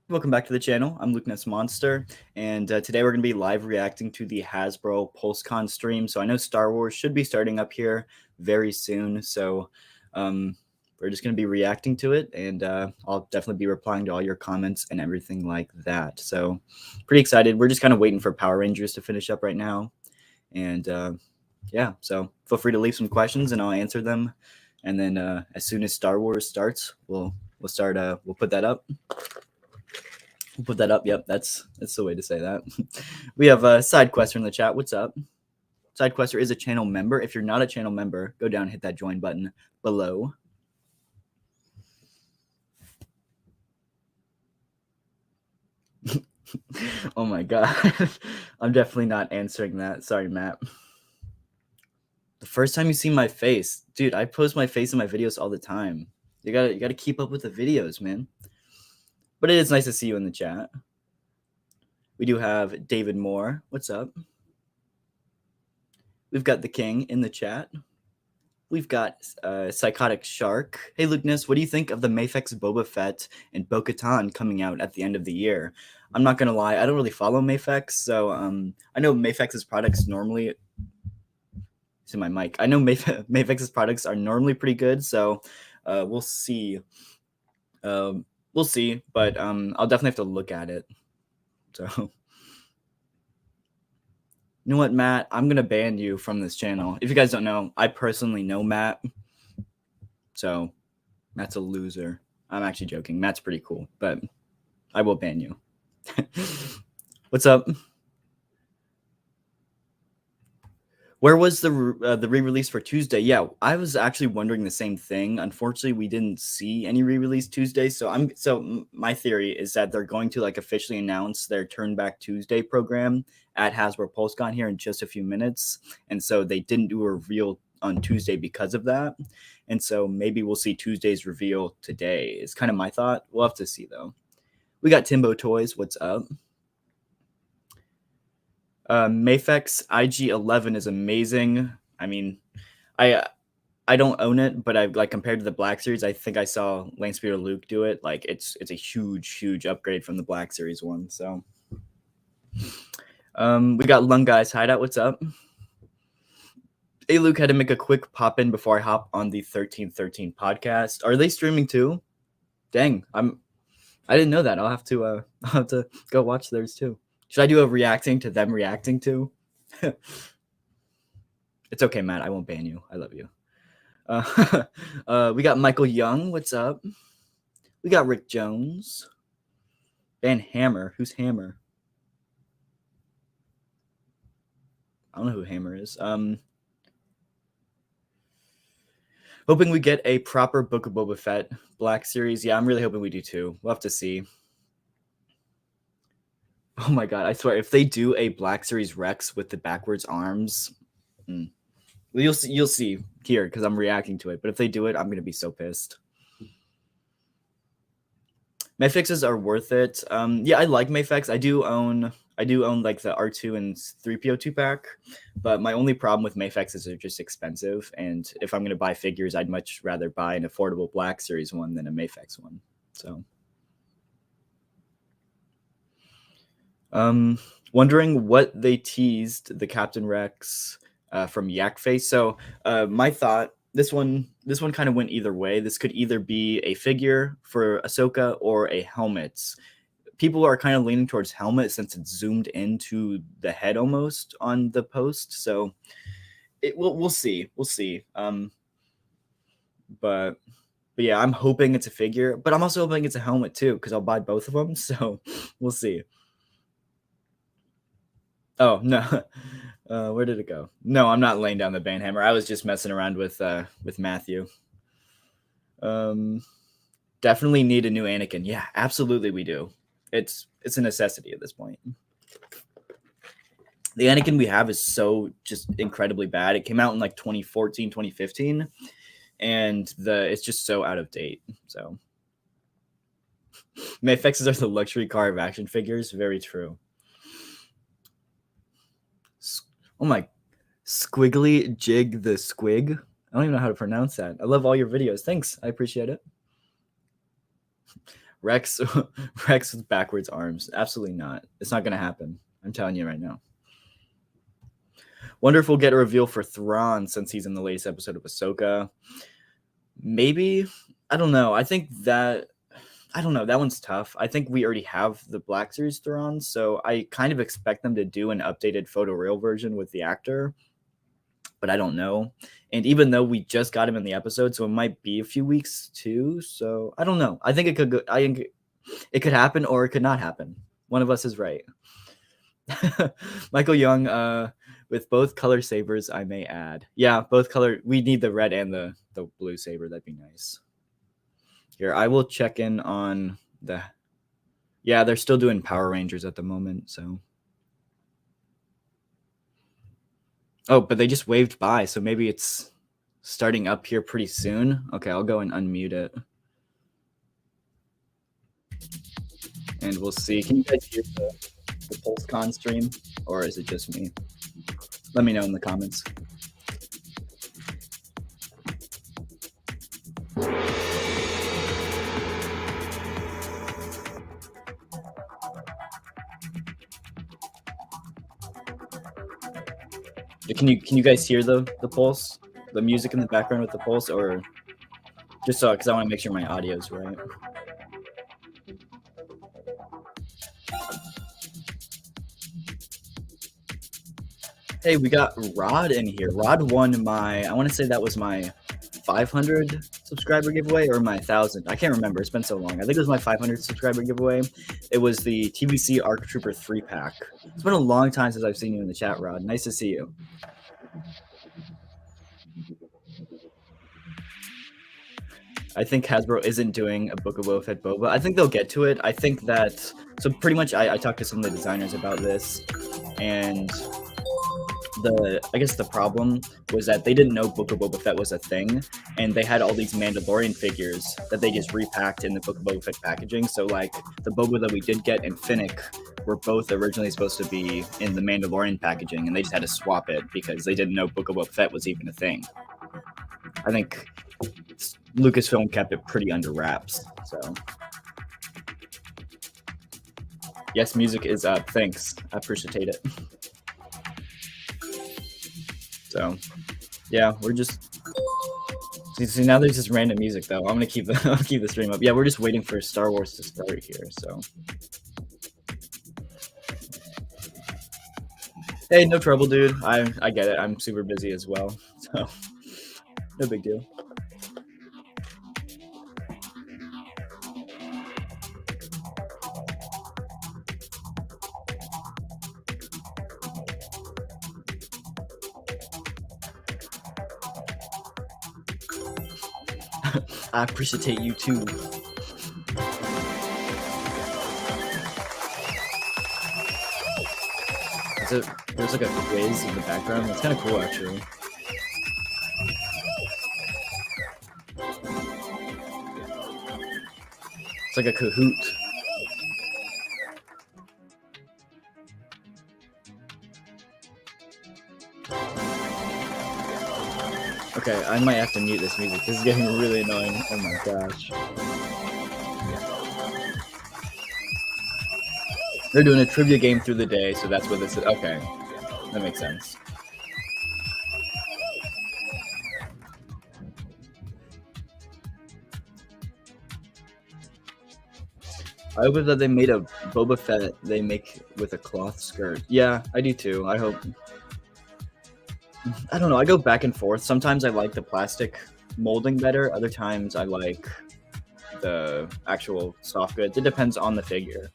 Welcome back to the channel. I'm Lukeness Monster, and today we're going to be live reacting to the Hasbro PulseCon stream. So I know Star Wars should be starting up here very soon, so we're just going to be reacting to it, and I'll definitely be replying to all your comments and everything like that. So pretty excited. We're just kind of waiting for Power Rangers to finish up right now, and yeah, so feel free to leave some questions, and I'll answer them. And then as soon as Star Wars starts, we'll start. We'll put that up. We'll put that up. Yep, that's the way to say that. We have a SideQuester in the chat. What's up? SideQuester is a channel member. If you're not a channel member, go down and hit that join button below. Oh my god. I'm definitely not answering that. Sorry, Matt. The first time you see my face. Dude, I post my face in my videos all the time. You gotta keep up with the videos, man. But it is nice to see you in the chat. We do have David Moore. What's up? We've got the King in the chat. We've got Psychotic Shark. Hey, Lukeness, what do you think of the Mafex Boba Fett and Bo-Katan coming out at the end of the year? I'm not going to lie, I don't really follow Mafex, so I know Mafex's products normally... See my mic. I know Mafex's products are normally pretty good, so we'll see. We'll see, but I'll definitely have to look at it. So... You know what, Matt? I'm going to ban you from this channel. If you guys don't know, I personally know Matt. So, Matt's a loser. I'm actually joking. Matt's pretty cool, but I will ban you. What's up? Where was the re-release for Tuesday? Yeah, I was actually wondering the same thing. Unfortunately, we didn't see any re-release Tuesday. So my theory is that they're going to like officially announce their Turn Back Tuesday program at Hasbro PulseCon here in just a few minutes. And so they didn't do a reveal on Tuesday because of that. And so maybe we'll see Tuesday's reveal today is kind of my thought. We'll have to see though. We got Timbo Toys. What's up? Mafex IG-11 is amazing. I mean, I don't own it, but I like compared to the Black Series, I think I saw Lance Speeder Luke do it. Like it's a huge upgrade from the Black Series one. So we got Lung Guy's Hideout. What's up? Hey Luke, had to make a quick pop in before I hop on the 1313 podcast. Are they streaming too? Dang, I didn't know that. I'll have to go watch theirs too. Should I do a reacting to them reacting to? It's okay, Matt. I won't ban you. I love you. We got Michael Young. What's up? We got Rick Jones. Van Hammer. Who's Hammer? I don't know who Hammer is. Hoping we get a proper Book of Boba Fett Black Series. Yeah, I'm really hoping we do too. We'll have to see. Oh my god, I swear, if they do a Black Series Rex with the backwards arms, well, you'll see here because I'm reacting to it. But if they do it, I'm gonna be so pissed. Mafexes are worth it. Yeah, I like Mafex. I do own like the R2 and 3PO 2-pack, but my only problem with Mafex is they're just expensive. And if I'm gonna buy figures, I'd much rather buy an affordable Black Series one than a Mafex one. So. Wondering what they teased the Captain Rex from Yak Face. So my thought, this one kind of went either way. This could either be a figure for Ahsoka or a helmet. People are kind of leaning towards helmet since it's zoomed into the head almost on the post. So we'll see. We'll see. But yeah, I'm hoping it's a figure, but I'm also hoping it's a helmet too because I'll buy both of them. So we'll see. Oh, no. Where did it go? No, I'm not laying down the banhammer. I was just messing around with Matthew. Definitely need a new Anakin. Yeah, absolutely we do. It's a necessity at this point. The Anakin we have is so just incredibly bad. It came out in like 2014, 2015, and it's just so out of date. So Mafexes are the luxury car of action figures. Very true. Oh my, Squiggly Jig the Squig. I don't even know how to pronounce that. I love all your videos. Thanks. I appreciate it. Rex Rex with backwards arms. Absolutely not. It's not gonna happen. I'm telling you right now. Wonder if we'll get a reveal for Thrawn since he's in the latest episode of Ahsoka. Maybe. I don't know. I think that I don't know. That one's tough. I think we already have the Black Series Thrawn, so I kind of expect them to do an updated photoreal version with the actor, but I don't know. And even though we just got him in the episode, so it might be a few weeks too. So I don't know. I think it could go. It could happen or it could not happen. One of us is right. Michael Young, with both color sabers, I may add. Yeah, both color. We need the red and the blue saber. That'd be nice. Here, I will check in on the... Yeah, they're still doing Power Rangers at the moment, so... Oh, but they just waved by, so maybe it's starting up here pretty soon. Okay, I'll go and unmute it. And we'll see. Can you guys hear the PulseCon stream? Or is it just me? Let me know in the comments. Can you guys hear the pulse, the music in the background with the pulse, or just so because I want to make sure my audio's right. Hey, we got Rod in here. Rod won my, I want to say that was my 500 subscriber giveaway or my 1,000. I can't remember. It's been so long. I think it was my 500 subscriber giveaway. It was the TBC Arc Trooper 3-pack. It's been a long time since I've seen you in the chat, Rod. Nice to see you. I think Hasbro isn't doing a Book of Boba Fett Boba. I think they'll get to it. I think that, so pretty much I talked to some of the designers about this, and I guess the problem was that they didn't know Book of Boba Fett was a thing, and they had all these Mandalorian figures that they just repacked in the Book of Boba Fett packaging. So like the Boba that we did get and Finnick were both originally supposed to be in the Mandalorian packaging, and they just had to swap it because they didn't know Book of Boba Fett was even a thing. I think Lucasfilm kept it pretty under wraps. So yes, music is up. Thanks, I appreciate it. So yeah, we're just see now there's just random music though. I'm gonna keep I'll keep the stream up. Yeah, we're just waiting for Star Wars to start here. So hey, no trouble, dude. I get it. I'm super busy as well, so no big deal. I appreciate you too. There's like a quiz in the background. It's kind of cool, actually. It's like a Kahoot. Okay, I might have to mute this music. This is getting really annoying. Oh my gosh. They're doing a trivia game through the day, so that's what this is. Okay, that makes sense. I hope that they made a Boba Fett they make with a cloth skirt. Yeah, I do too. I hope. I don't know. I go back and forth. Sometimes I like the plastic molding better. Other times I like the actual soft goods. It depends on the figure.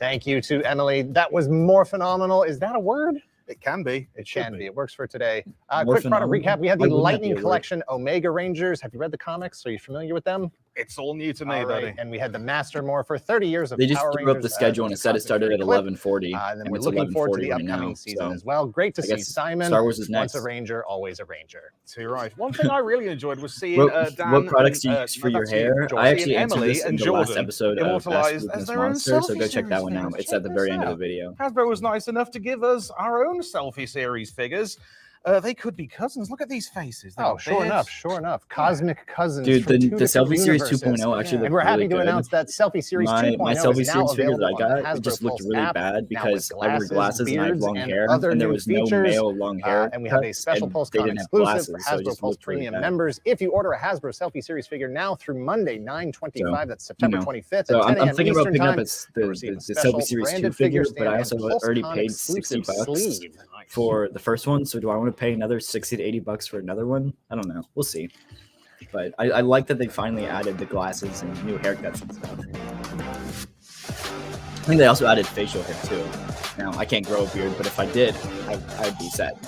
Thank you to Emily. That was more phenomenal. Is that a word? It can be. It can be. It works for today. Quick product recap. We have the Lightning Collection Omega Rangers. Have you read the comics? Are you familiar with them? It's all new to me, buddy. And we had the Master Morpher, 30 years of They just Power threw Rangers, up the schedule and it said it started at 11:40. And then we're looking forward to the upcoming season as well. Great to see Simon. Star Wars is next. Once a Ranger, always a Ranger. So you're right. One thing I really enjoyed was seeing Dan. What products do you use for your hair? I actually answered this in the last episode of Hasbro Monster, so go check that one out. It's at the very end of the video. Hasbro was nice enough to give us our own selfie series figures. They could be cousins. Look at these faces. Oh, sure enough. Cosmic cousins. Dude, from the two Selfie different Series universes. 2.0 actually looked And we're happy really to good. announce that Selfie Series my 2.0 Selfie is now Series figure that I available on the got, it just Hasbro looked Pulse really app, bad now because with I wear glasses and I have beards, long and hair, other and there new was no features. male long hair. And we have a special cuts, PulseCon and they didn't have exclusive glasses, for so it Hasbro just Pulse looked really Premium bad. members. If you order a Hasbro Selfie Series figure now through Monday, 9/25, that's September 25th So at 10 I'm a.m. thinking about Eastern picking up Time, the Selfie Series 2 figure, but I also already paid $60 for the first one. So do I want to pay another $60 to $80 for another one? I don't know. We'll see. But I like that they finally added the glasses and new haircuts and stuff. I think they also added facial hair too. Now I can't grow a beard, but if I did, I'd be sad.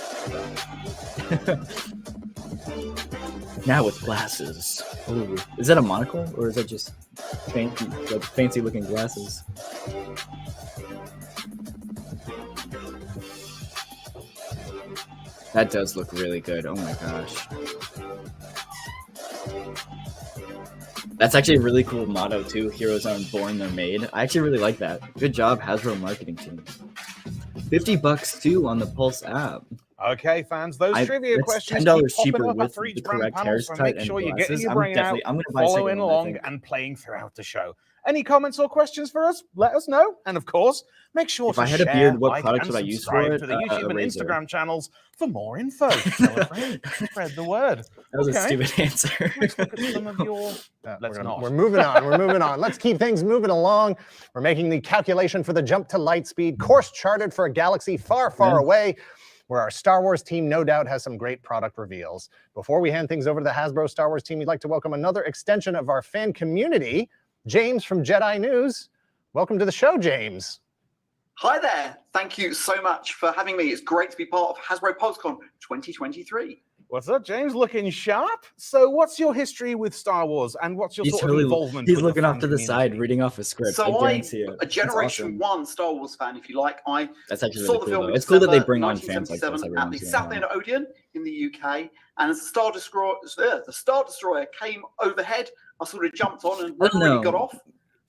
Now with glasses. Ooh. Is that a monocle or is that just fancy looking glasses? That does look really good. Oh my gosh. That's actually a really cool motto too. Heroes aren't born, they're made. I actually really like that. Good job, Hasbro marketing team. $50 too on the Pulse app. Okay, fans, those trivia questions $10 keep cheaper popping up with after each the brand correct panel, so make sure you're getting your brain out, following along, and playing throughout the show. Any comments or questions for us? Let us know. And of course, make sure to share, beard, what like, products and would I use for subscribe it? to the YouTube and Razor. Instagram channels for more info. Celebrate, spread the word. That was a stupid answer. Let's look at some of your... We're moving on. Let's keep things moving along. We're making the calculation for the jump to light speed, course charted for a galaxy far, far away, where our Star Wars team no doubt has some great product reveals. Before we hand things over to the Hasbro Star Wars team, we'd like to welcome another extension of our fan community, James from Jedi News. Welcome to the show, James. Hi there. Thank you so much for having me. It's great to be part of Hasbro PulseCon 2023. What's up, James? Looking sharp. So what's your history with Star Wars and what's your sort of involvement He's with looking the off to the side, reading off a script. So I'm a Generation 1 Star Wars fan, if you like. I That's actually saw really the film cool, in it's cool that they December bring on fans like this 1977 every at the once in a South while. End Odeon in the UK. And as the Star Destroyer came overhead, I sort of jumped on and never really got off.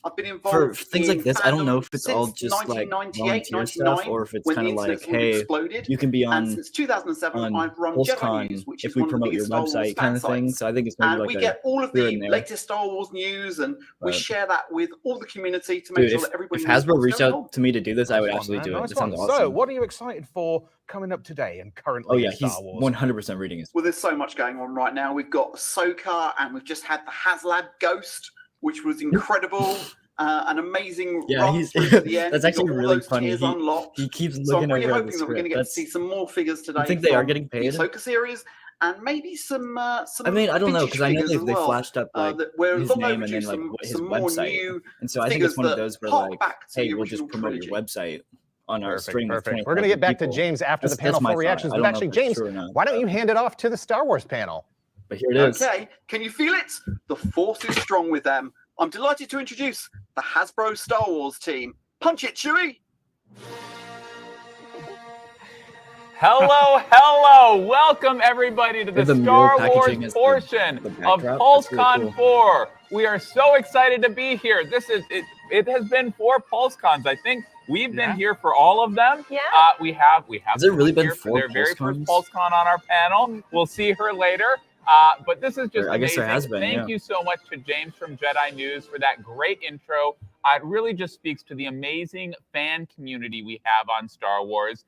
I've been involved for things like this. I don't know if it's all just like volunteer stuff or if it's kind of like, hey, you can be on. And since 2007, I've run Jedi News, which is if we one of the promote your biggest Star Wars website kind of thing. sites. So I think it's maybe and like we get all of the there. latest Star Wars news, and we share that with all the community to make sure that everybody. If Hasbro reached out to me to do this, I would absolutely do it. That sounds awesome. So, what are you excited for coming up today and currently in Star Wars? 100% reading it. Well, there's so much going on right now. We've got Ahsoka, and we've just had the HasLab Ghost, which was incredible. An amazing run through to the end. That's actually really funny. He keeps looking so I'm really over hoping that we're going to get to see some more figures today. I think they are getting paid. The Ahsoka series, and maybe some. I mean, I don't know because I know they flashed up like his name and then like his website, and so I think it's one of those where like, hey, we'll just promote your website on our stream. Perfect. We're going to get back to James after the panel for reactions, but actually, James, why don't you hand it off to the Star Wars panel? But here it is. Okay, can you feel it? The force is strong with them. I'm delighted to introduce the Hasbro Star Wars team. Punch it, Chewie! Hello. Welcome, everybody, to the Star Wars portion of PulseCon 4. We are so excited to be here. It has been 4 PulseCons. I think we've been here for all of them. Yeah. We have. Has it really been 4 for their very first PulseCons? PulseCon on our panel. We'll see her later. But this is just amazing. I guess there has been, Thank you so much to James from Jedi News for that great intro. It really just speaks to the amazing fan community we have on Star Wars.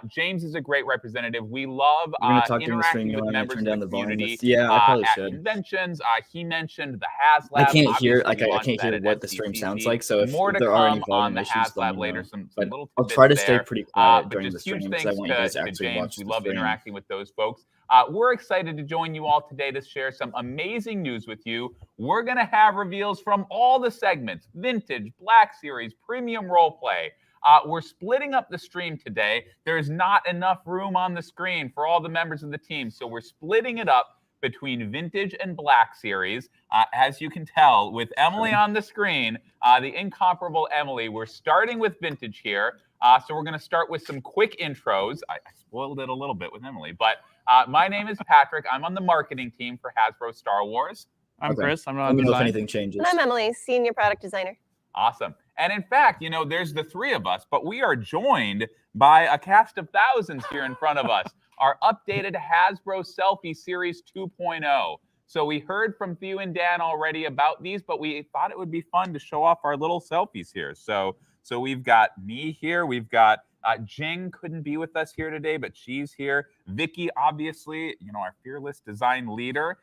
James is a great representative. We love interacting with members of the community. Yeah, I probably at should. Conventions. He mentioned the HasLab. I can't hear what the stream sounds like. So if there are any volume issues, let me know. But I'll try to stay pretty quiet during the stream because I want you guys to actually watch the stream. We love interacting with those folks. We're excited to join you all today to share some amazing news with you. We're going to have reveals from all the segments: Vintage, Black Series, Premium Roleplay. We're splitting up the stream today. There's not enough room on the screen for all the members of the team, so we're splitting it up between Vintage and Black Series. As you can tell, with Emily on the screen, the incomparable Emily, we're starting with Vintage here. So we're going to start with some quick intros. I spoiled it a little bit with Emily, but my name is Patrick. I'm on the marketing team for Hasbro Star Wars. I'm Chris. I'm Let me know if anything changes. And I'm Emily, Senior Product Designer. Awesome. And in fact, there's the 3 of us, but we are joined by a cast of thousands here in front of us. our updated Hasbro Selfie Series 2.0. So we heard from Theo and Dan already about these, but we thought it would be fun to show off our little selfies here. So we've got me here. We've got Jing couldn't be with us here today, but she's here. Vicky, obviously, our fearless design leader.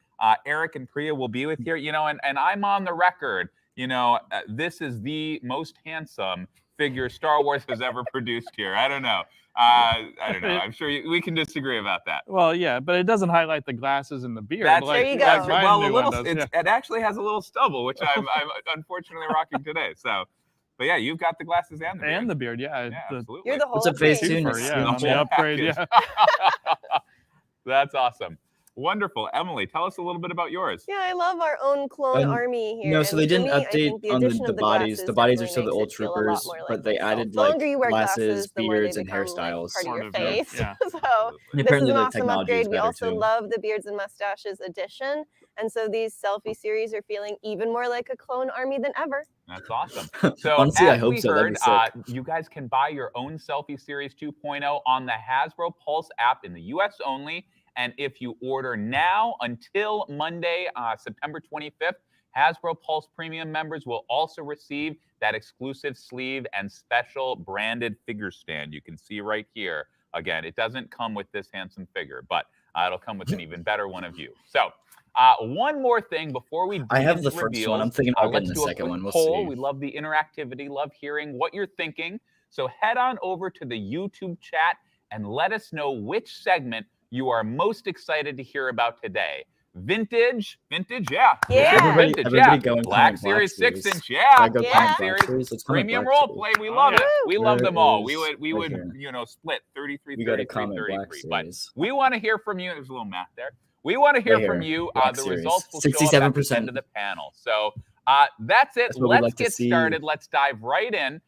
Eric and Priya will be with here, and I'm on the record. This is the most handsome figure Star Wars has ever produced here. I don't know. I don't know. I'm sure we can disagree about that. Well, yeah, but it doesn't highlight the glasses and the beard. There you go. Well, it actually has a little stubble, which I'm unfortunately rocking today. So, but yeah, you've got the glasses and the beard. And the beard, yeah. Absolutely. You're the whole What's up, Phase 2? Yeah, on the upgrade, yeah. That's awesome. Wonderful. Emily, tell us a little bit about yours. Yeah, I love our own clone army here. No, so they didn't update on the bodies. The bodies are still the old troopers, but they added like glasses, beards, and hairstyles. Part of your face. Yeah. So And this is apparently an the awesome technology is upgrade. We better also too. love the beards and mustaches edition. And so these selfie series are feeling even more like a clone army than ever. That's awesome. So honestly, as I hope we so. heard, That'd be sick. you guys can buy your own Selfie Series 2.0 on the Hasbro Pulse app in the US only. And if you order now until Monday, September 25th, Hasbro Pulse Premium members will also receive that exclusive sleeve and special branded figure stand you can see right here. Again, it doesn't come with this handsome figure, but it'll come with an even better one of you. So one more thing before we I have the begin first reveals, one. I'm thinking about let's getting the do a second quick one. We'll poll. see. We love the interactivity, love hearing what you're thinking. So head on over to the YouTube chat and let us know which segment you are most excited to hear about today. Vintage, Yeah. Everybody go and Black comment Series Black 6-inch, Series. yeah. Go Yeah. comment Black Black Series. Let's comment Premium Black role Series. play, we love it. We love them all. We Where would, is- right here. split 33, We got to 33, comment Black 33. But Series. we want to hear from you. There's a little math there. We want to hear Right from here. you. Black The Series. results will show up at the 67%. end of the panel. So that's it. That's what we'd Let's like to get see. started. Let's dive right in.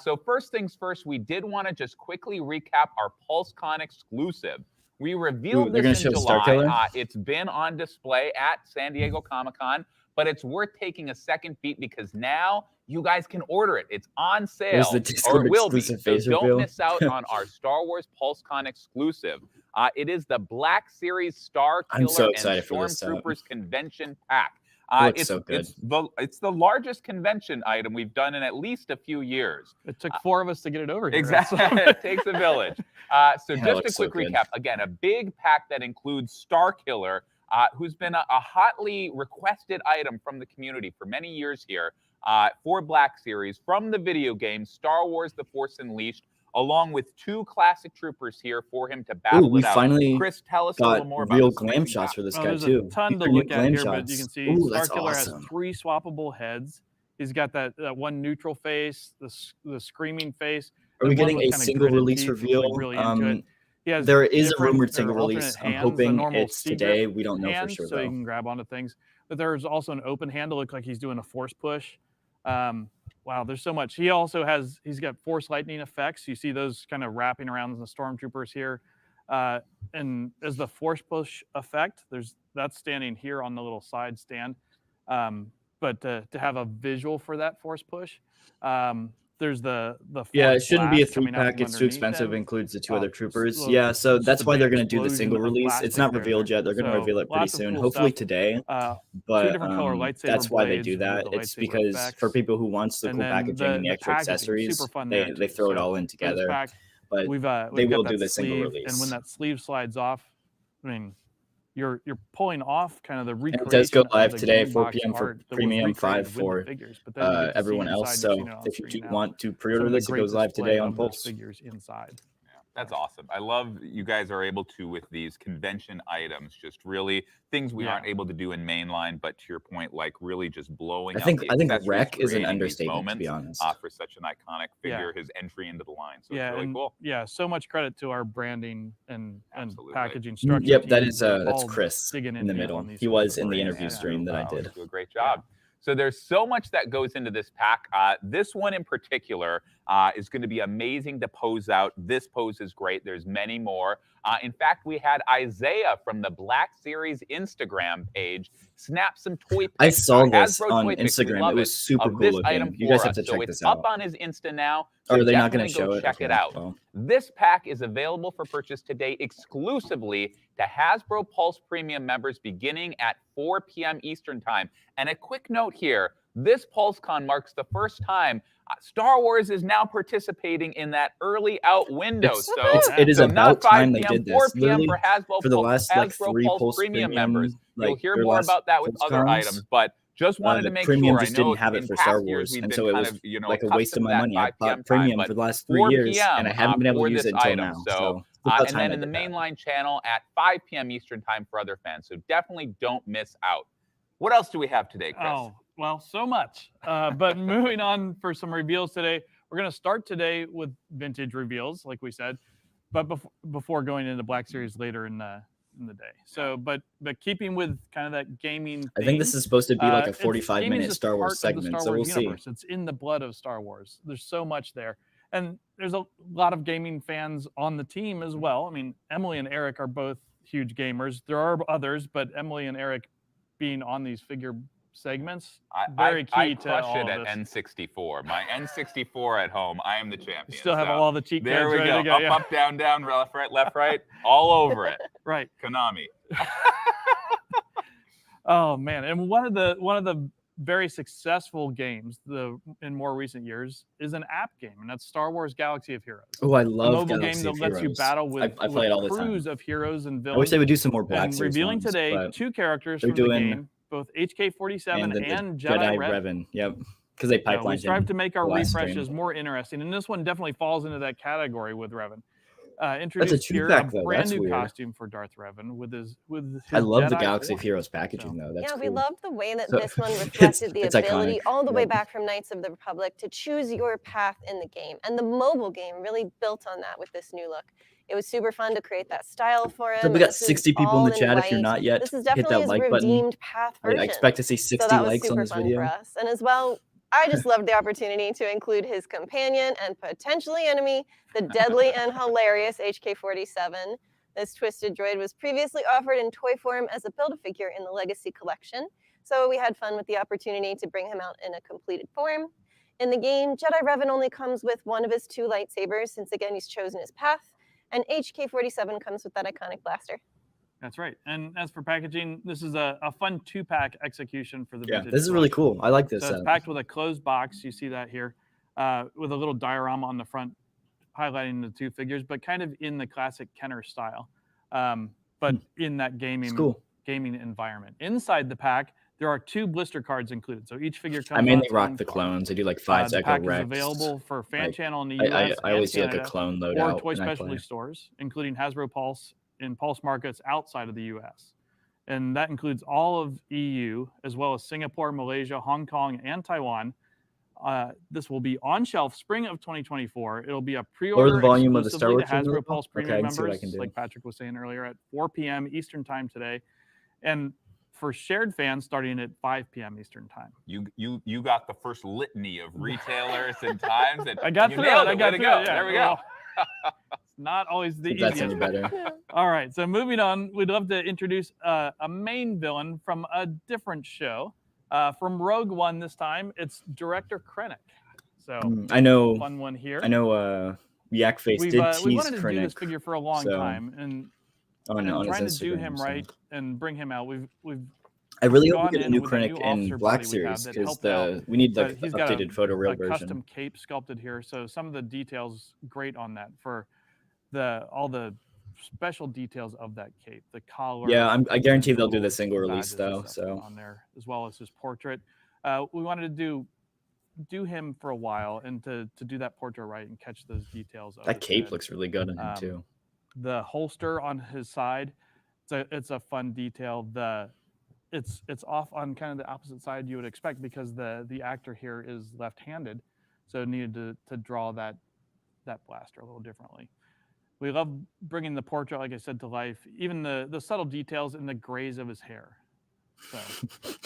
So first things first, we did want to just quickly recap our PulseCon exclusive. We revealed they're gonna this in show July. Starkiller? It's been on display at San Diego Comic-Con, but it's worth taking a second beat because now you guys can order it. It's on sale, There's the or Discord it will be. exclusive So face don't reveal. miss out on our Star Wars PulseCon exclusive. It is the Black Series I'm so Starkiller excited and for this set. Stormtroopers convention pack. Looks so good. It's the largest convention item we've done in at least a few years. It took 4 of us to get it over here. Exactly. It takes a village. So Yeah, it just a looks so quick good. recap. Again, a big pack that includes Starkiller, who's been a hotly requested item from the community for many years here for Black Series from the video game Star Wars The Force Unleashed, along with 2 classic troopers here for him to battle we it out. finally Chris, tell us a little Got more about real this glam amazing shots pack. for this Oh, guy there's too. a ton These to are new look at glam here, but you shots. can see Ooh, that's Starkiller awesome. has 3 swappable heads. He's got that one neutral face, the screaming face. Are we and one getting with a kinda single gritted release teeth, which reveal? look really into it. He has There is a different rumored or single alternate release. I'm hands, the hoping normal it's C-grip today. We don't know for hands, sure so he though. can grab onto things. But there's also an open hand to look like he's doing a force push. Wow, there's so much. He's got force lightning effects. You see those kind of wrapping around the stormtroopers here. And as the force push effect, that's standing here on the little side stand. But to have a visual for that force push, there's the Yeah, it force shouldn't be a blast coming out 3-pack. from It's too underneath expensive. him. It includes the 2 other troopers. so Yeah, so just that's a why they're big going to do the explosion single of release. It's plastic not there. revealed yet. They're going to So reveal it pretty lots of soon, cool hopefully stuff. today. 2 But different color lightsaber that's why they blades do with that. the It's lightsaber because effects. for people who wants the And cool then packaging and the extra packaging is accessories, super fun there they too. throw it So all in for this together. pack, But we've they got will that do the single sleeve, release. and when that sleeve slides off, I mean, you're pulling off kind of the And recreation. it does go of live the today, game 4 box p.m. for art that was premium, recreated 5 with the for figures, but then you get to see everyone inside, else. you've So seen it on if you screen do now. want to Some pre-order of the this, it great goes live display today on of those Pulse. figures inside. That's awesome. I love you guys are able to, with these convention items, just really things we aren't able to do in mainline, but to your point, like really just blowing I think out the accessories, wreck is an creating these understatement, to be moments, honest. for such an iconic figure, his entry into the line. So Yeah, it's really and cool. yeah, so much credit to our branding and Absolutely. packaging structure. Yep, that team is for that's all Chris digging in the deep middle. on these He was things. in the Great. interview Yeah. stream that I Wow, did. do a great job. So there's so much that goes into this pack. This one in particular is going to be amazing to pose out. This pose is great. There's many more. In fact, we had Isaiah from the Black Series Instagram page snap some toy pics. I saw this Hasbro on toy pics, Instagram. It was super cool this looking. item You guys for have to us. check So this it's out. up on his Insta now. So Or are they not going to definitely show it? Check it out. Well. This pack is available for purchase today exclusively to Hasbro Pulse Premium members beginning at 4 p.m. Eastern Time. And a quick note here, this PulseCon marks the first time Star Wars is now participating in that early out window. It is about time they did this. 4 p.m. for Hasbro, for the last like Hasbro 3 Pulse Premium members. Like, you'll hear more about that with other items, but just wanted to make Premium sure. just I know didn't have it for Star Wars, and so it was like a waste of my money. I bought Premium for the last 3 years, and I haven't been able to use it until now. So, and then in the mainline channel at 5 p.m. Eastern Time for other fans. So definitely don't miss out. What else do we have today, Chris? Oh, well, so much. But moving on for some reveals today, we're going to start today with vintage reveals, like we said, but before going into Black Series later in the day. So, but keeping with kind of that gaming theme, I think this is supposed to be like a 45-minute Star Wars segment, so we'll see. It's in the blood of Star Wars. There's so much there. And there's a lot of gaming fans on the team as well. I mean, Emily and Eric are both huge gamers. There are others, but Emily and Eric being on these figure segments, very key to all I crush it of at this. N64. My N64 at home, I am the champion. You still have all the cheat codes there we ready go. to go. Yeah. Up, down, left, right, all over it. Right. Konami. Oh man, and one of the very successful games in more recent years is an app game, and that's Star Wars Galaxy of Heroes. Oh, I love a mobile Galaxy game of that lets you Heroes. battle with, I play it all the crews time. of heroes and villains. I wish they would do some more Black Series revealing ones, today 2 characters from the game, both HK-47 and Jedi Revan. Yep, because they pipelined. We strive to make our refreshes stream. more interesting, and this one definitely falls into that category with Revan. That's a Introduced here a though. brand That's new weird. costume for Darth Revan with his I love Jedi the Galaxy of form. Heroes packaging though. That's yeah, cool. we loved the way that So, this one reflected the it's ability iconic. all the way Yep. back from Knights of the Republic to choose your path in the game. And the mobile game really built on that with this new look. It was super fun to create that style for him. So we got This is 60 people all in the chat. If you're white. not yet, This is hit definitely that his like button. redeemed path version. I expect to see 60 so that was likes on super this fun video. for us. And as well, I just loved the opportunity to include his companion and potentially enemy, the deadly and hilarious HK-47. This twisted droid was previously offered in toy form as a Build-A-Figure in the Legacy Collection, so we had fun with the opportunity to bring him out in a completed form. In the game, Jedi Revan only comes with one of his 2 lightsabers, since again he's chosen his path, and HK-47 comes with that iconic blaster. That's right. And as for packaging, this is a fun 2-pack execution for the Yeah, vintage this is really cool. I like this. So it's packed with a closed box. You see that here, with a little diorama on the front highlighting the 2 figures, but kind of in the classic Kenner style, but in that gaming environment. Inside the pack, there are 2 blister cards included. So each figure comes. I mainly rock the clones. I do like 5 the Echo pack Rex. is available for fan channel in the I US always do and like a Canada, clone or loadout. toy specialty stores, including Hasbro Pulse in Pulse markets outside of the US. And that includes all of EU, as well as Singapore, Malaysia, Hong Kong, and Taiwan. This will be on shelf spring of 2024. It'll be a pre-order the volume of the Star exclusively Wars to Hasbro logo? Pulse Okay, Premium I can see what I members, can do. like Patrick was saying earlier, at 4 p.m. Eastern Time today. And for shared fans, starting at 5 p.m. Eastern Time. You got the first litany of retailers and times. And I got you through it. nailed I got Way to through go. it. Yeah. There we go. Not always the If that's easiest. any better. All right, so moving on, we'd love to introduce a main villain from a different show. From Rogue One this time, it's Director Krennic. So I know. fun one here. I know. Yak Face did tease we wanted to Krennic. do this figure for a long time, and trying to do him right and bring him out. We've I really hope gone we get a in new with the Krennic new in officer Black body we have Series that because helped out. we need the He's got updated photoreal a version. custom cape sculpted here, so some of the details great on that for all the special details of that cape, the collar. Yeah, I guarantee they'll do the little single release badges and though. stuff So on there, as well as his portrait. We wanted to do him for a while and to do that portrait right and catch those details. Of that his cape head. looks really good on him too. The holster on his side, it's a fun detail. It's off on kind of the opposite side you would expect because the actor here is left-handed, so needed to draw that blaster a little differently. We love bringing the portrait, like I said, to life. Even the subtle details in the grays of his hair. So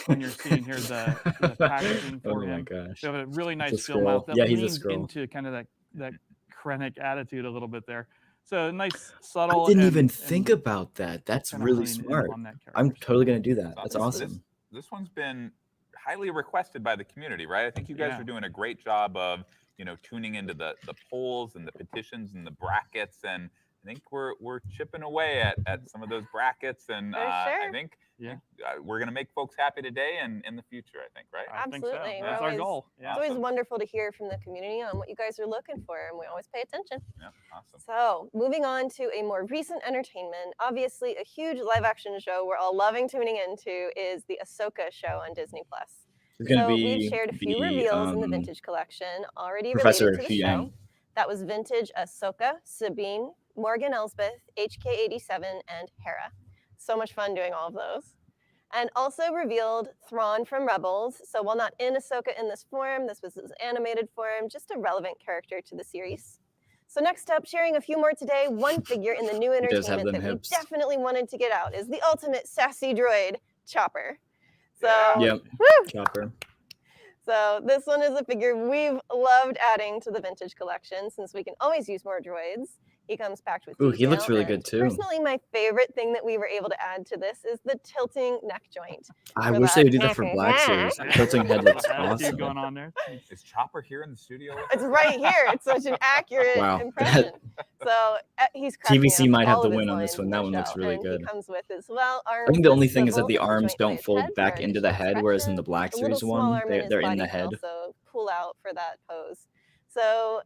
when you're seeing here the packaging for him, gosh. we have a really nice film out that he's leans into kind of that Krennic attitude a little bit there. So nice, subtle. I didn't even think about that. That's really smart. I'm totally going to do that. That's awesome. This one's been highly requested by the community, right? I think you guys are doing a great job of, tuning into the polls and the petitions and the brackets, and I think we're chipping away at some of those brackets, and I think we're going to make folks happy today and in the future, I think, right? Absolutely. I think so. That's our goal. Yeah. It's always wonderful to hear from the community on what you guys are looking for, and we always pay attention. Yeah, awesome. So moving on to a more recent entertainment, obviously a huge live action show we're all loving tuning into is the Ahsoka show on Disney+. We've shared a few reveals in the Vintage collection already related to the show. That was Vintage Ahsoka, Sabine, Morgan Elsbeth, HK87, and Hera. So much fun doing all of those. And also revealed Thrawn from Rebels. So while not in Ahsoka in this form, this was his animated form, just a relevant character to the series. So next up, sharing a few more today, one figure in the new entertainment that we definitely wanted to get out is the ultimate sassy droid, Chopper. So, Chopper. So this one is a figure we've loved adding to the Vintage collection since we can always use more droids. He comes packed with detail. He looks really good too. Personally, my favorite thing that we were able to add to this is the tilting neck joint. I wish they would do that for Black Series. Tilting head looks awesome. Going on there. Is Chopper here in the studio? It's right here. It's such an accurate impression. So he's TVC might have the win on this one. That one looks really good. He comes with as well. I think the only thing is that the arms don't fold back into the head, whereas in the Black Series one, they're in the head. Also pull out for that pose. So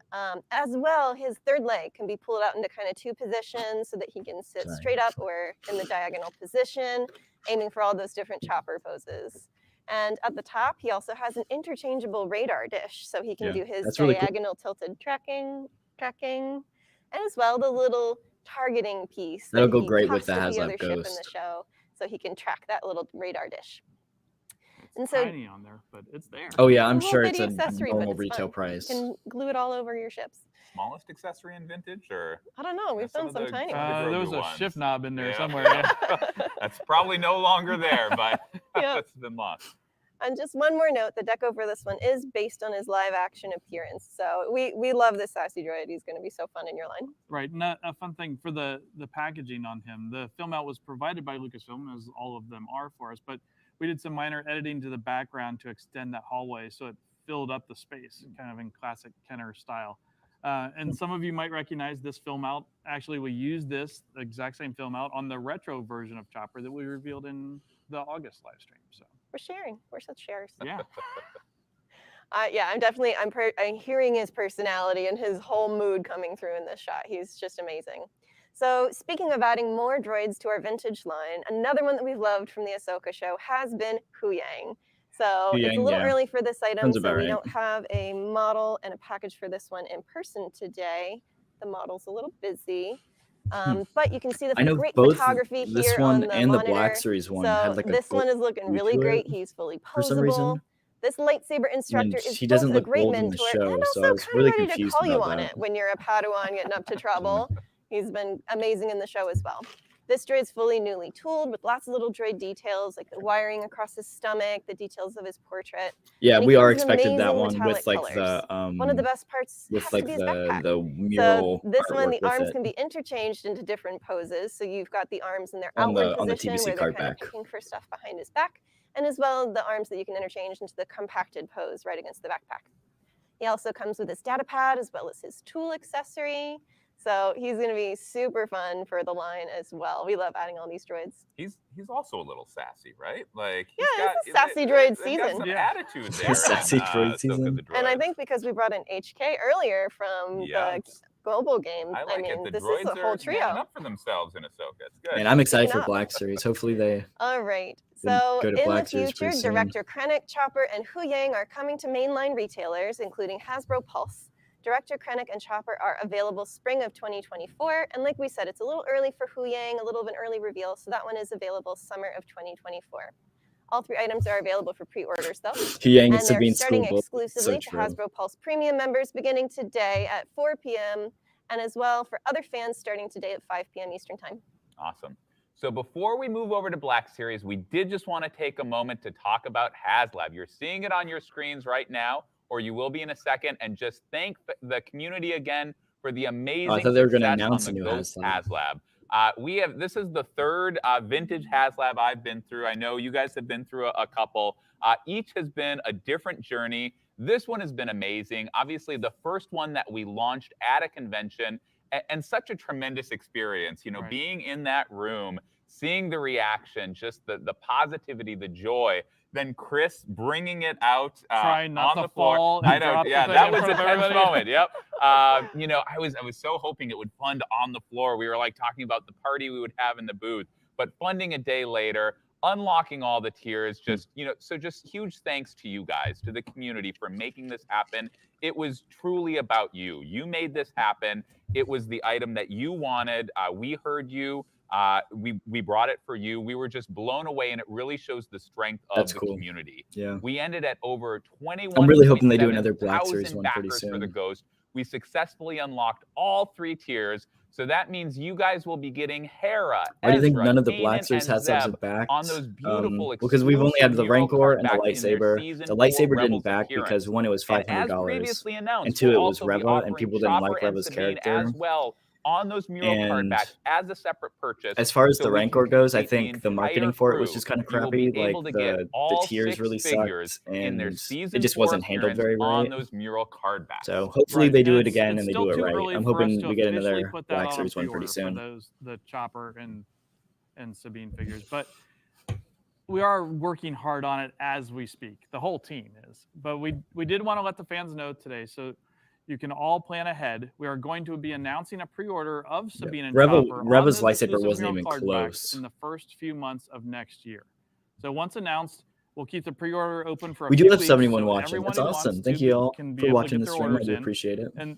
as well, his third leg can be pulled out into kind of two positions so that he can sit straight up or in the diagonal position, aiming for all those different chopper poses. And at the top, he also has an interchangeable radar dish, so he can do his diagonal tilted tracking, and as well the little targeting piece. That'll go great with the HasLab Ghost. In the show, so he can track that little radar dish. It's tiny on there, but it's there. Oh yeah, I'm sure it's a normal retail price. You can glue it all over your ships. Smallest accessory in Vintage, or I don't know. We've done some tiny ones. There was a shift knob in there somewhere. That's probably no longer there, but that's been lost. And just one more note, the deco for this one is based on his live action appearance. So we love this sassy droid. He's going to be so fun in your line. Right. And a fun thing for the packaging on him, the film out was provided by Lucasfilm, as all of them are for us, but we did some minor editing to the background to extend that hallway so it filled up the space, kind of in classic Kenner style. And some of you might recognize this film out. Actually, we used this exact same film out on the retro version of Chopper that we revealed in the August live stream. So we're sharing. We're such sharers. Yeah. I'm hearing his personality and his whole mood coming through in this shot. He's just amazing. So speaking of adding more droids to our Vintage line, another one that we've loved from the Ahsoka show has been Huyang. So it's a little early for this item, so we don't have a model and a package for this one in person today. The model's a little busy. But you can see the great photography here this one on the and monitor. the Black Series one had like this one is looking really great. He's fully posable. For some reason. This lightsaber instructor is he doesn't both look a great gold in mentor the show, and also so I was kind really of ready to confused call you about on that. it when you're a Padawan getting up to trouble. He's been amazing in the show as well. This droid's fully newly tooled with lots of little droid details, like the wiring across his stomach, the details of his portrait. Yeah, we are expected that one with like colors. the one of the best parts with has like to be his backpack. the mural. So this one, the with arms it. can be interchanged into different poses. So you've got the arms in their On outward the position TBC where they're card kind of back. picking for stuff behind his back, and as well the arms that you can interchange into the compacted pose right against the backpack. He also comes with his data pad as well as his tool accessory. So he's going to be super fun for the line as well. We love adding all these droids. He's also a little sassy, right? Like it's a sassy droid season. Some attitude there. Sassy droid season. And I think because we brought in HK earlier from the global game, I mean, this droids is a whole trio. Up for themselves in Ahsoka. It's good. And I'm excited for Black Series. Hopefully they. All right. So go to in Black the Series future, pretty soon. Director Krennic, Chopper, and Huyang are coming to mainline retailers, including Hasbro Pulse. Director Krennic and Chopper are available spring of 2024. And like we said, it's a little early for Huyang, a little of an early reveal. So that one is available summer of 2024. All three items are available for pre-orders, though. Huyang and they're starting school exclusively to Hasbro Pulse Premium members beginning today at 4 p.m. and as well for other fans starting today at 5 p.m. Eastern Time. Awesome. So before we move over to Black Series, we did just want to take a moment to talk about HasLab. You're seeing it on your screens right now, or you will be in a second, and just thank the community again for the amazing success on the Ghost HasLab. This is the third vintage HasLab I've been through. I know you guys have been through a couple. Each has been a different journey. This one has been amazing. Obviously, the first one that we launched at a convention, and such a tremendous experience, you know, being in that room, seeing the reaction, just the positivity, the joy. Then Chris bringing it out Trying not on to the floor. fall I know, yeah, that was a tense moment. Yep. You know, I was so hoping it would fund on the floor. We were like talking about the party we would have in the booth, but funding a day later, unlocking all the tiers, just, you know, so just huge thanks to you guys, to the community for making this happen. It was truly about you. You made this happen. It was the item that you wanted. We heard you. We brought it for you. We were just blown away, and it really shows the strength of the community. Yeah. We ended at over 21. I'm really hoping they do another Black Series one pretty soon. For the Ghost. We successfully unlocked all 3 tiers. So that means you guys will be getting Hera, Why do you think none of the Kanan, Black Series and HasLabs Zeb are backed? on those beautiful because we've only had the mural Rancor and the cutbacks in their lightsaber. season The 4 lightsaber Rebels didn't back appearance. because one, it was And $500, as previously announced, and 2, we'll it was also be Reva, and offering people didn't like Chopper and Reva's Sabine character. as well on those mural card backs as a separate purchase. As far as so the we can Rancor goes, I complete think the marketing for it was just kind of You will crappy. be Like able to get the all tiers 6 really figures sucked, in their and season it just 4 wasn't handled very appearance on right. those mural card backs. So hopefully they do it again and they still do it too right. early I'm for us hoping to we get officially another put that Black on a Series one pretty pre-order soon. for the Chopper and Sabine figures, but we are working hard on it as we speak. The whole team is, but we did want to let the fans know today, so you can all plan ahead. We are going to be announcing a pre-order of Sabine and Chopper. Reva's lightsaber wasn't even close in the first few months of next year. So once announced, we'll keep the pre-order open for a we few do have weeks, 71 so watching. That's awesome. Thank you all for watching the stream. I do appreciate it. And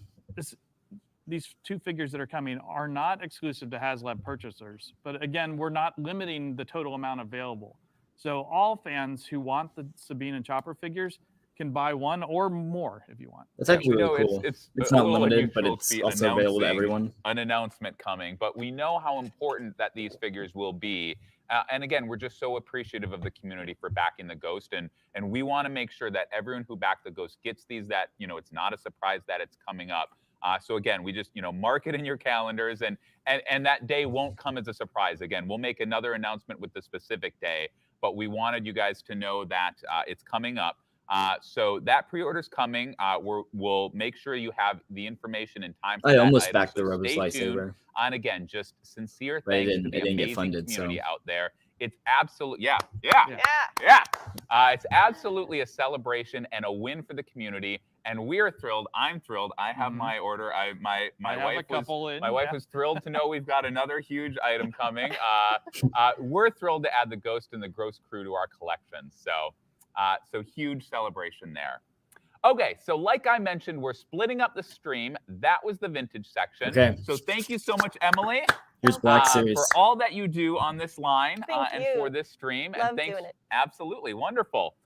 these 2 figures that are coming are not exclusive to HasLab purchasers, but again, we're not limiting the total amount available. So all fans who want the Sabine and Chopper figures can buy 1 or more if you want. That's actually really cool. It's not limited, but it's also available to everyone. An announcement coming, but we know how important that these figures will be. And again, we're just so appreciative of the community for backing the Ghost, and we want to make sure that everyone who backed the Ghost gets these. That, you know, it's not a surprise that it's coming up. So again, we just, you know, mark it in your calendars, and that day won't come as a surprise. Again, we'll make another announcement with the specific day, but we wanted you guys to know that it's coming up. So that pre-order's coming. We'll make sure you have the information in time for I that almost item. backed So the Rebels stay lightsaber. tuned. And again, just sincere But thanks to the amazing funded, community so. out there. It's absolutely, yeah. It's absolutely a celebration and a win for the community, and we're thrilled. I'm thrilled. I have my order. My wife was thrilled to know we've got another huge item coming. We're thrilled to add the Ghost and the Ghost crew to our collection. So huge celebration there. Okay, so like I mentioned, we're splitting up the stream. That was the vintage section. Okay. So thank you so much, Emily. Here's Black Series. For all that you do on this line and you. for this stream. Love and thanks. doing it. Absolutely wonderful.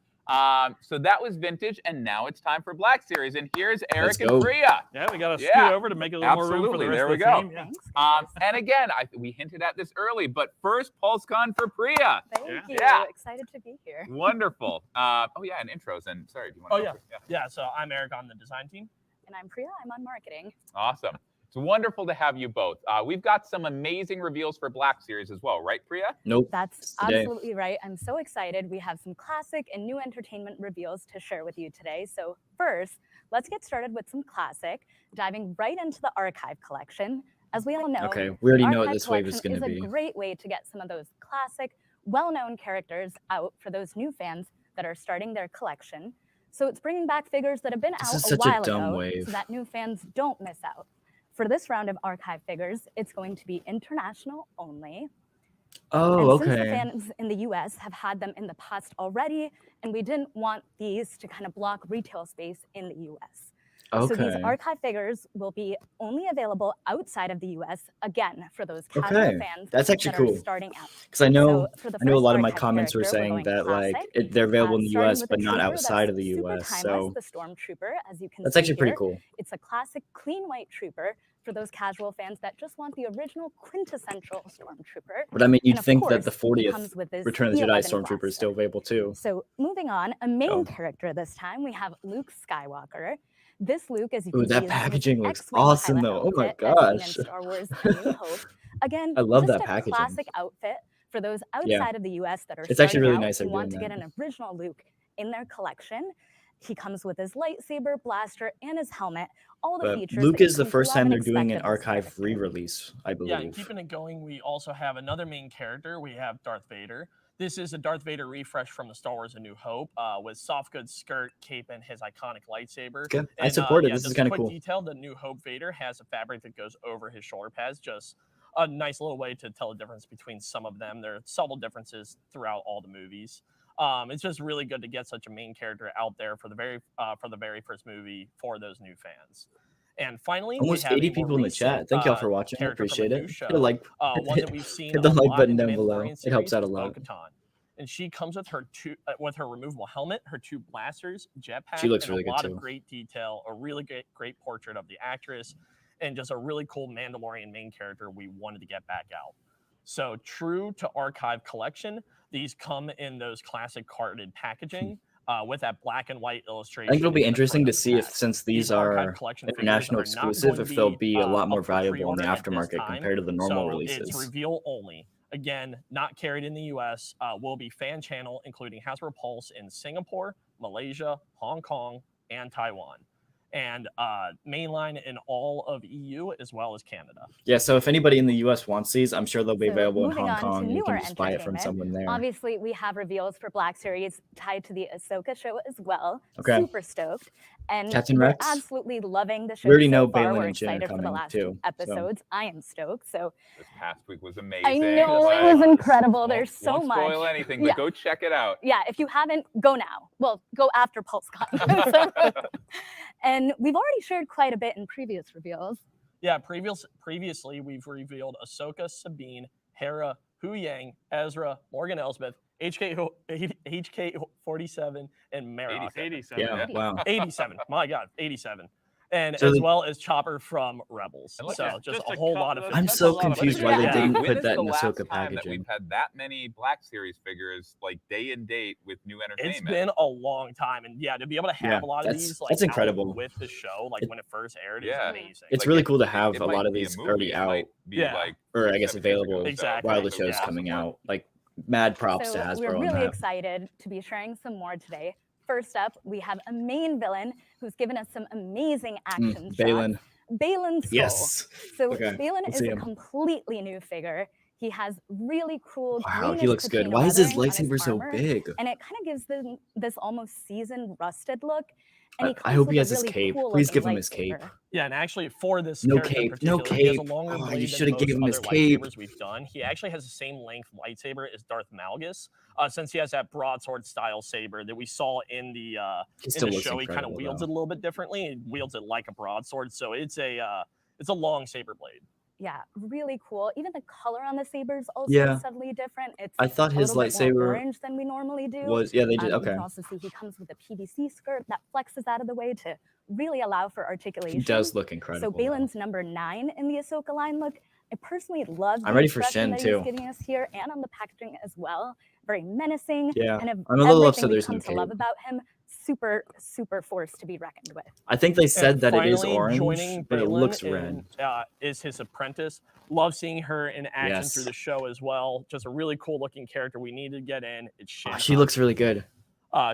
So that was vintage, and now it's time for Black Series. And here's Eric and Priya. Yeah, we got to scoot over to make a little more room for the rest of the team. Yeah. And again, we hinted at this early, but first, PulseCon for Priya. Thank you. Excited to be here. Wonderful. And intros. And sorry, do you want to? Yeah, so I'm Eric on the design team. And I'm Priya. I'm on marketing. Awesome. It's wonderful to have you both. We've got some amazing reveals for Black Series as well, right, Priya? Nope. That's absolutely right. I'm so excited. We have some classic and new entertainment reveals to share with you today. So first, let's get started with some classic, diving right into the archive collection. As we all know, we already know what this wave is going to be. It's a great way to get some of those classic, well-known characters out for those new fans that are starting their collection. So it's bringing back figures that have been out a while ago so that new fans don't miss out. For this round of archive figures, it's going to be international only. Since the fans in the US have had them in the past already, and we didn't want these to kind of block retail space in the US. So these archive figures will be only available outside of the US, again, for those casual fans that's actually that cool. are starting out. Because I know So a lot of my comments were saying that classic, like they're available in the US, but not trooper outside of the super US. timeless, So the Stormtrooper, as you can that's see actually pretty here. cool. It's a classic clean white trooper for those casual fans that just want the original quintessential Stormtrooper. But I mean, you'd And think course, that the 40th Return of the Jedi Stormtrooper is still available too. So moving on, a main character this time, we have Luke Skywalker. This Luke, as you can see, that packaging looks awesome though. Oh my gosh. in Star Wars: A New Hope. Again, I love just that a packaging. classic outfit for those outside of the US that are it's actually really out nice who they're want doing to get an original Luke in their collection. He comes with his lightsaber, blaster, and his helmet. All the features. Luke is the first time they're doing an archive re-release, I believe. Yeah, and keeping it going, we also have another main character. We have Darth Vader. This is a Darth Vader refresh from the Star Wars: A New Hope, with soft goods, skirt, cape, and his iconic lightsaber. Okay. I support it. This is kind of cool. Detail: the New Hope Vader has a fabric that goes over his shoulder pads. Just a nice little way to tell the difference between some of them. There are subtle differences throughout all the movies. It's just really good to get such a main character out there for the very first movie for those new fans. And finally, almost 80 people in the chat. Thank y'all for watching. I appreciate it. Hit a like. One that we've seen. Hit the like button down below. It helps out a lot. And she comes with her removable helmet, her 2 blasters, jetpack, she looks and really a lot good of great detail, a really great portrait of the actress, and just a really cool Mandalorian main character we wanted to get back out. So true to archive collection, these come in those classic carded packaging. With that black and white illustration. I think it'll be interesting to see if, since these are international exclusive, if they'll be a lot more valuable in the aftermarket compared to the normal releases. It's reveal only. Again, not carried in the US, will be fan channel, including Hasbro Pulse in Singapore, Malaysia, Hong Kong, and Taiwan. And mainline in all of EU as well as Canada. Yeah, so if anybody in the US wants these, I'm sure they'll be available in Hong Kong. You can just buy it from someone there. Obviously, we have reveals for Black Series tied to the Ahsoka show as well. Okay. Super stoked. And Captain we're Rex? absolutely loving the show. We already know so far. Balin We're and Jin are excited for the coming last too. episodes. I am stoked. So this past week was amazing. I know it was incredible. There's so won't much. Spoil anything, but go check it out. Yeah, if you haven't, go now. Well, go after PulseCon. And we've already shared quite a bit in previous reveals. Yeah, previously we've revealed Ahsoka, Sabine, Hera, Hu Yang, Ezra, Morgan Elsbeth, HK47, and Marok. 87. Yeah, wow. 87. My God, 87. And so as well as Chopper from Rebels. So just a whole lot of. I'm so confused why they didn't put that in the Ahsoka packaging. We've had that many Black Series figures like day and date with new entertainment. It's been a long time, and to be able to have a lot of these, like, that's incredible with the show, like when it first aired, is amazing. It's really cool to have a lot of these already out, or I guess available while the show's coming out. Like, mad props to Hasbro. We're really excited to be sharing some more today. First up, we have a main villain who's given us some amazing action shots. Balin's Skull. Yes. So Balin is a completely new figure. He has really cool. Wow, he looks good. Why is his lightsaber so big? And it kind of gives them this almost seasoned, rusted look. And I hope he has his cape. Please give him his cape. Yeah, and actually for this no cape, no cape. He has a longer blade you should have given him his cape. We've done. He actually has the same length lightsaber as Darth Malgus, since he has that broadsword style saber that we saw in the show. He kind of wields it a little bit differently. He wields it like a broadsword, so it's a long saber blade. Yeah, really cool. Even the color on the saber is also subtly different. It's I thought his lightsaber more orange than we normally do. They did. Okay. You can also see he comes with a PVC skirt that flexes out of the way to really allow for articulation. He does look incredible. So Balin's number 9 in the Ahsoka line look. I personally love. I'm ready for Shin too. He's giving us here and on the packaging as well. Very menacing. Yeah, kind of I'm a little upset there's no cape. love about him. Super force to be reckoned with. I think they said that it is orange, but it looks red. Is his apprentice. Love seeing her in action through the show as well. Just a really cool looking character we need to get in. It's Shin. She looks really good.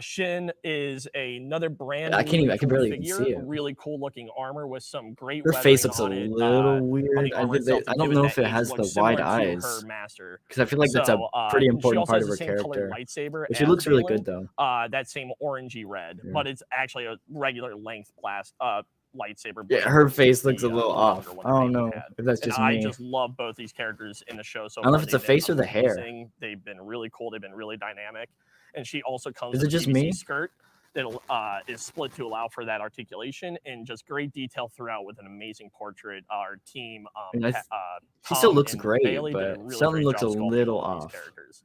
Shin is another brand. I can barely even see it. Really cool looking armor with some great. Her face looks a little weird. I don't know if it has the wide eyes. Because I feel like that's a pretty important part of her character. But she looks really good though. That same orangey red, but it's actually a regular length lightsaber. Yeah, her face looks a little off. I don't know if that's just me. I just love both these characters in the show. So I don't know if it's the face or the hair. They've been really cool. They've been really dynamic. And she also comes with a PVC skirt that is split to allow for that articulation, and just great detail throughout with an amazing portrait. Our team, she still looks and great, Bailey did a but really something great looks a job sculpting little all these off. characters.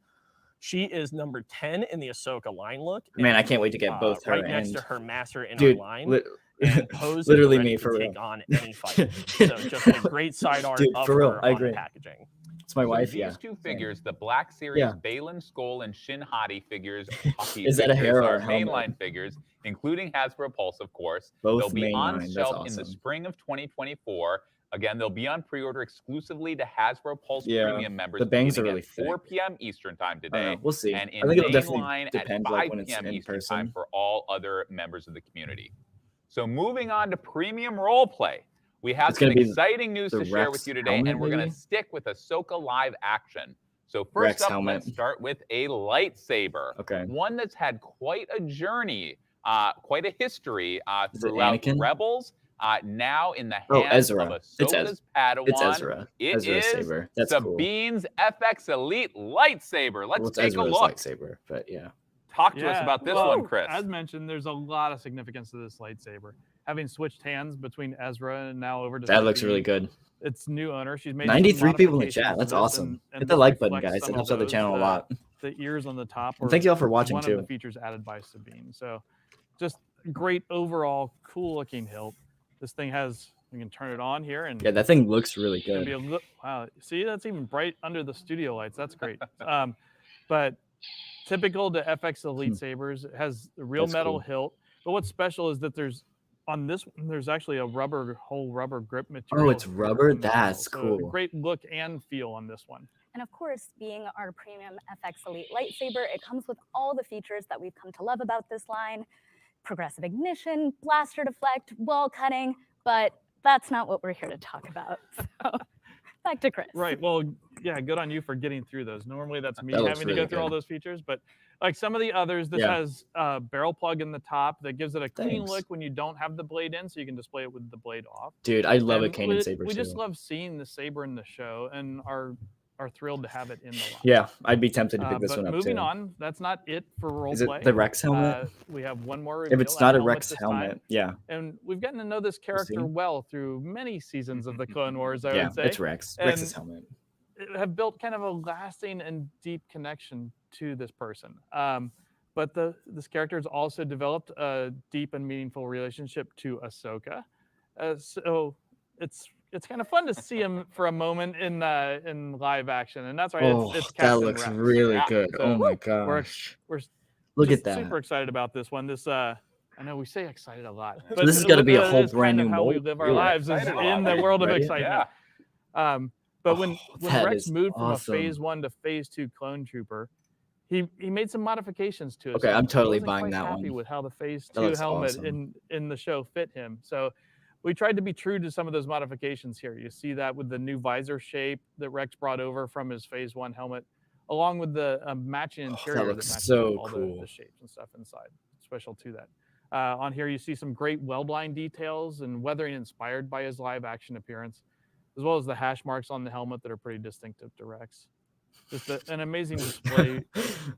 She is number 10 in the Ahsoka line look. Man, I can't wait to get both her right next and to her master in dude, our line. And pose literally ready me to for take real. on any fight. So just a great side art Dude, of for real, her I on agree. the packaging. It's my So wife, these two figures, the Black Series Balin Skull and Shin Hati figures, Is that a hair or are a helmet? mainline figures, including Hasbro Pulse, of course. Both They'll be on mainline, shelf that's in the awesome. spring of 2024. Again, they'll be on pre-order exclusively to Hasbro Pulse Premium members. The bangs are beginning really at 4 thick. p.m. Eastern time today. We'll see. And in I think it'll definitely mainline at depend 5 like when it's p.m. in Eastern person. time for all other members of the community. So moving on to premium role play. We have some exciting news to share with you today, and we're going to stick with Ahsoka live action. So first up, let's start with a lightsaber. Okay. One that's had quite a journey, quite a history throughout Rebels. Now in the hands of Ahsoka's Padawan. It's Ezra. It Ezra's is saber. That's Sabine's FX Elite lightsaber. Let's take Ezra's a look. Lightsaber, but yeah. Talk to us about this one, Chris. As mentioned, there's a lot of significance to this lightsaber. Having switched hands between Ezra and now over to that looks really good. It's new owner. She's made 93 people in the chat. That's awesome. Hit the like button, guys. It helps out the channel a lot. The ears on the top. And thank you all for watching one too. Of the features added by Sabine. So, just great overall, cool looking hilt. This thing has. We can turn it on here, and yeah, that thing looks really good. Wow, see, that's even bright under the studio lights. That's great. But typical to FX Elite sabers, it has the real metal hilt. But what's special is that there's on this one, there's actually a whole rubber grip material. Oh, it's rubber. That's cool. So great look and feel on this one. And of course, being our premium FX Elite lightsaber, it comes with all the features that we've come to love about this line: progressive ignition, blaster deflect, wall cutting. But that's not what we're here to talk about. So back to Chris. Right. Well, yeah, good on you for getting through those. Normally that's me having to go through all those features, but like some of the others, this has a barrel plug in the top that gives it a clean look when you don't have the blade in, so you can display it with the blade off. Dude, I love a Kanan saber We too. just love seeing the saber in the show and are thrilled to have it in the line. Yeah, I'd be tempted to pick this one up moving too. on, that's not it for roleplay. Is it the Rex helmet? We have one more. If it's not a Rex helmet, yeah. And we've gotten to know this character well through many seasons of the Clone Wars, I would say. Yeah, it's Rex. Rex's helmet. Have built kind of a lasting and deep connection to this person. But this character has also developed a deep and meaningful relationship to Ahsoka. So it's kind of fun to see him for a moment in live action, and that's right. It's that looks Rex. really good. So oh my gosh, we're look at that. Super excited about this one. This I know we say excited a lot, but this is going to be a whole brand new how mold. we live our lives is in the world of excitement. Yeah. But when Rex moved from awesome. a Phase 1 to Phase 2 clone trooper, he made some modifications to it. Okay, so I'm totally I wasn't buying quite that happy one. with how the Phase 2 helmet in the show fit him. So we tried to be true to some of those modifications here. You see that with the new visor shape that Rex brought over from his Phase 1 helmet, along with the matching interior that looks matches so all cool. the shapes and stuff inside. Special to that. On here, you see some great weld line details and weathering inspired by his live action appearance, as well as the hash marks on the helmet that are pretty distinctive to Rex. Just an amazing display.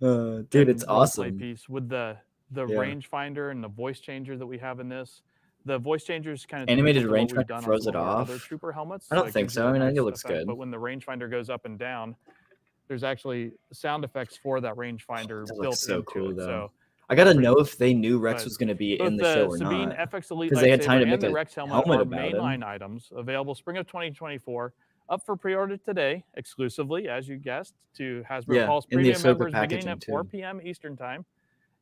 Dude, it's awesome. Piece with the rangefinder and the voice changer that we have in this. The voice changer is kind of animated rangefinder throws it off. Other trooper helmets. I don't think so. I mean, I think it looks good. But when the rangefinder goes up and down, there's actually sound effects for that rangefinder built so into cool, it. though. So I gotta know if they knew Rex was going to be in the show or Sabine not. FX Elite Because they had time to lightsaber make and the a Rex helmet helmet are about him. mainline items available spring of 2024. Up for pre-order today, exclusively, as you guessed, to Hasbro Pulse in the Premium Ahsoka members beginning packaging, at 4 too. p.m. Eastern Time.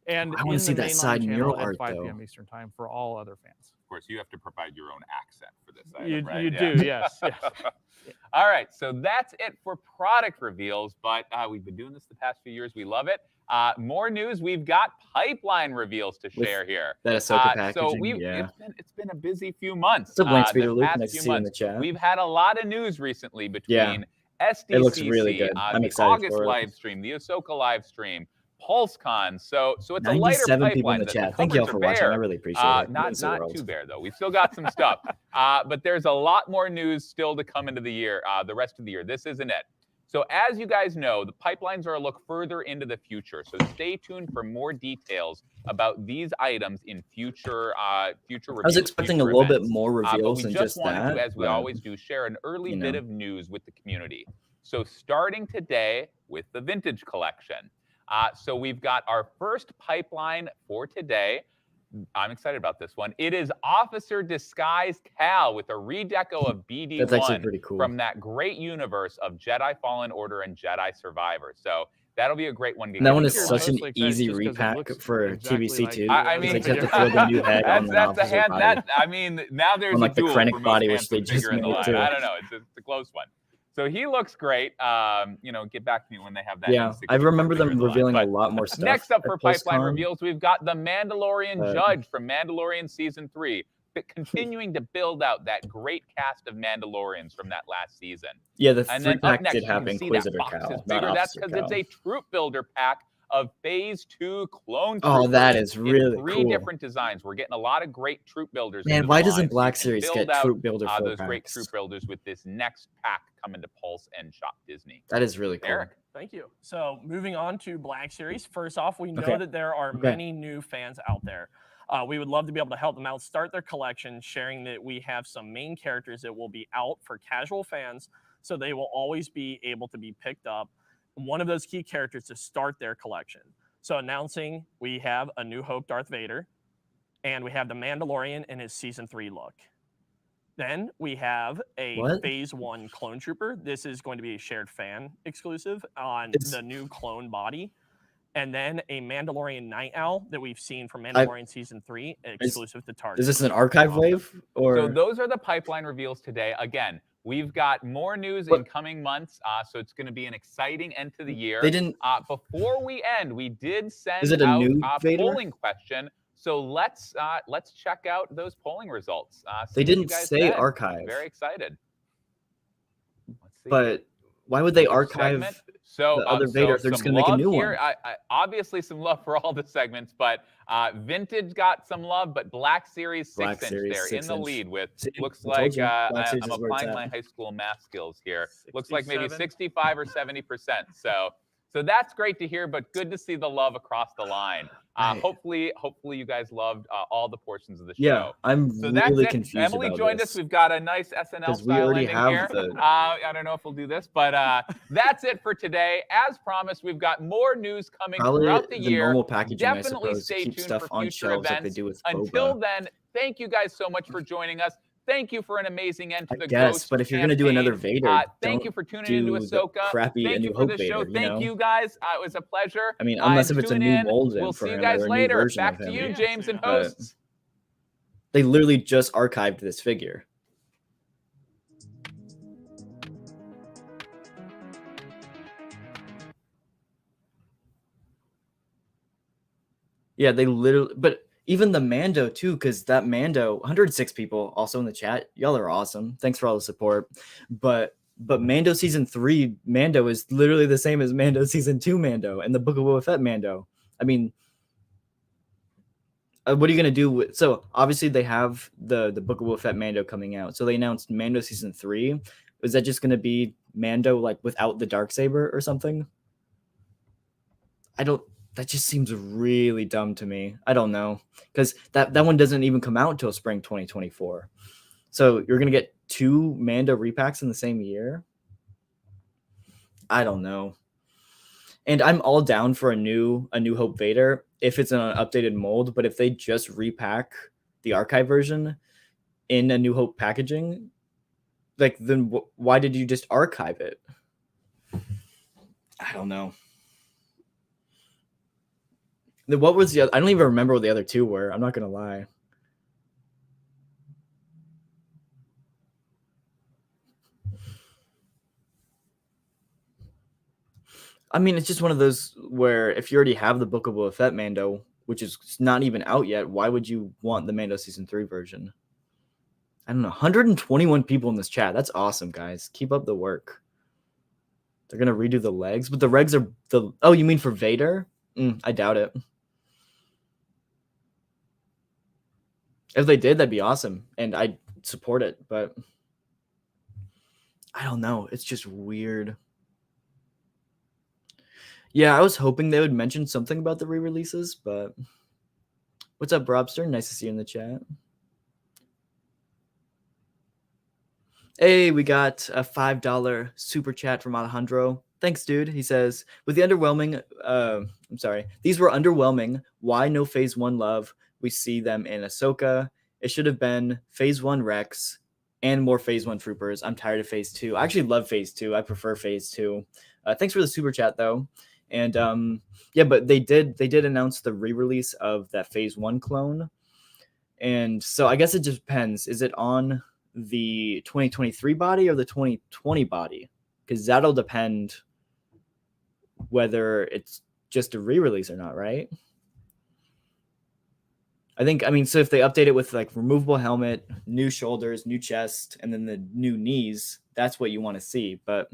And I want to see that side mural art, at 5 though. p.m. Eastern Time for all other fans. Of course, you have to provide your own accent for this You item, right? you do, yes. yes. All right, so that's it for product reveals, but we've been doing this the past few years. We love it. More news. We've got pipeline reveals to share here. That Ahsoka packaging, so it's been a busy few months. What's up, Lance Peter the Luke? past Nice to few see you in the months. chat. We've had a lot of news recently between SDCC, It looks really good. I'm the excited August for it. live stream, the Ahsoka live stream, PulseCon. So it's a lighter 97 pipeline. people in the chat. Thank you all for watching. I really appreciate it. Not too bare though. We've still got some stuff, but there's a lot more news still to come into the year, the rest of the year. This isn't it. So as you guys know, the pipelines are a look further into the future. So stay tuned for more details about these items in future future reviews. I was expecting a little bit more reveals than just that. But we just wanted to, as we always do, share an early bit of news with the community. So starting today with the Vintage Collection. So we've got our first pipeline for today. I'm excited about this one. It is Officer Disguised Cal with a redeco of BD1 That's actually pretty cool. From that great universe of Jedi Fallen Order and Jedi Survivor. So that'll be a great one to get. That one is such an easy repack for TVC too. I mean, they have to throw the new head on that's a hand. That I mean, now there's like a the Krennic body, which they just made too. I don't know. It's a close one. So he looks great. You know, get back to me when they have that. Yeah, I remember them revealing a lot more stuff. Next up for pipeline reveals, we've got the Mandalorian Judge from Mandalorian Season 3, continuing to build out that great cast of Mandalorians from that last season. Yeah, the 3-pack did have Inquisitor Cal. That's because it's a troop builder pack of Phase 2 clone troopers. Oh, that is really cool. 3 different designs. We're getting a lot of great troop builders. Man, why doesn't Black Series get troop builder those great troop builders with this next pack coming to Pulse and Shop Disney? That is really cool. Eric. Thank you. So moving on to Black Series. First off, we know that there are many new fans out there. We would love to be able to help them out, start their collection, sharing that we have some main characters that will be out for casual fans, so they will always be able to be picked up. One of those key characters to start their collection. So announcing, we have a New Hope Darth Vader, and we have the Mandalorian in his Season 3 look. Then we have a Phase 1 Clone Trooper. This is going to be a shared fan exclusive on the new clone body. And then a Mandalorian Night Owl that we've seen from Mandalorian Season 3, exclusive to Target. Is this an archive wave? Or so those are the pipeline reveals today. Again, we've got more news in coming months, so it's going to be an exciting end to the year. They didn't. Before we end, we did send Is it a out new a Vader? polling question. So let's check out those polling results. They didn't say archive. I'm very excited. Let's see. But why would they archive the other Vader if they're just going to make a new one? Obviously, some love for all the segments, but Vintage got some love, but Black Series 6-inch there in the lead with, looks like, I'm applying my high school math skills here. Looks like maybe 65 or 70%. So that's great to hear, but good to see the love across the line. Hopefully you guys loved all the portions of the show. Yeah, I'm really confused. Emily joined us. We've got a nice SNL style ending here. I don't know if we'll do this, but that's it for today. As promised, we've got more news coming throughout the year. Normal packaging, definitely stay tuned for future events. Like they do with Until then, thank you guys so much for joining us. Thank you for an amazing end to the Ghost but if you're going to do another Vader, thank you for tuning into Ahsoka. Crappy thank you for the show. Thank you guys. It was a pleasure. I mean, unless if it's a new mold, we'll see you guys later. Back to you, James and hosts. They literally just archived this figure. Yeah, they literally, but even the Mando too, because that Mando, 106 people also in the chat. Y'all are awesome. Thanks for all the support. But Mando Season 3 Mando is literally the same as Mando Season 2 Mando and the Book of Boba Fett Mando. I mean, what are you gonna do with? So obviously they have the Book of Boba Fett Mando coming out. So they announced Mando Season 3. Is that just gonna be Mando like without the Darksaber or something? That just seems really dumb to me. I don't know. Because that one doesn't even come out until spring 2024. So you're going to get 2 Mando repacks in the same year? I don't know. And I'm all down for a New Hope Vader if it's an updated mold. But if they just repack the archive version in a New Hope packaging, like then why did you just archive it? I don't know. What was the other? I don't even remember what the other 2 were. I'm not going to lie. I mean, it's just one of those where if you already have the Book of Boba Fett Mando, which is not even out yet, why would you want the Mando Season 3 version? I don't know. 121 people in this chat. That's awesome, guys. Keep up the work. They're going to redo the legs, but the legs are the... Oh, you mean for Vader? I doubt it. If they did, that'd be awesome, and I'd support it, but I don't know. It's just weird. Yeah, I was hoping they would mention something about the re-releases, but what's up, Brobster? Nice to see you in the chat. Hey, we got a $5 super chat from Alejandro. Thanks, dude. He says, with the underwhelming, I'm sorry, these were underwhelming. Why no Phase 1 love? We see them in Ahsoka. It should have been Phase 1 Rex and more Phase 1 troopers. I'm tired of Phase 2. I actually love Phase 2. I prefer Phase 2. Thanks for the super chat, though. And yeah, but they did announce the re-release of that Phase 1 clone. And so I guess it just depends. Is it on the 2023 body or the 2020 body? Because that'll depend whether it's just a re-release or not, right? I mean, so if they update it with like removable helmet, new shoulders, new chest, and then the new knees, that's what you want to see. But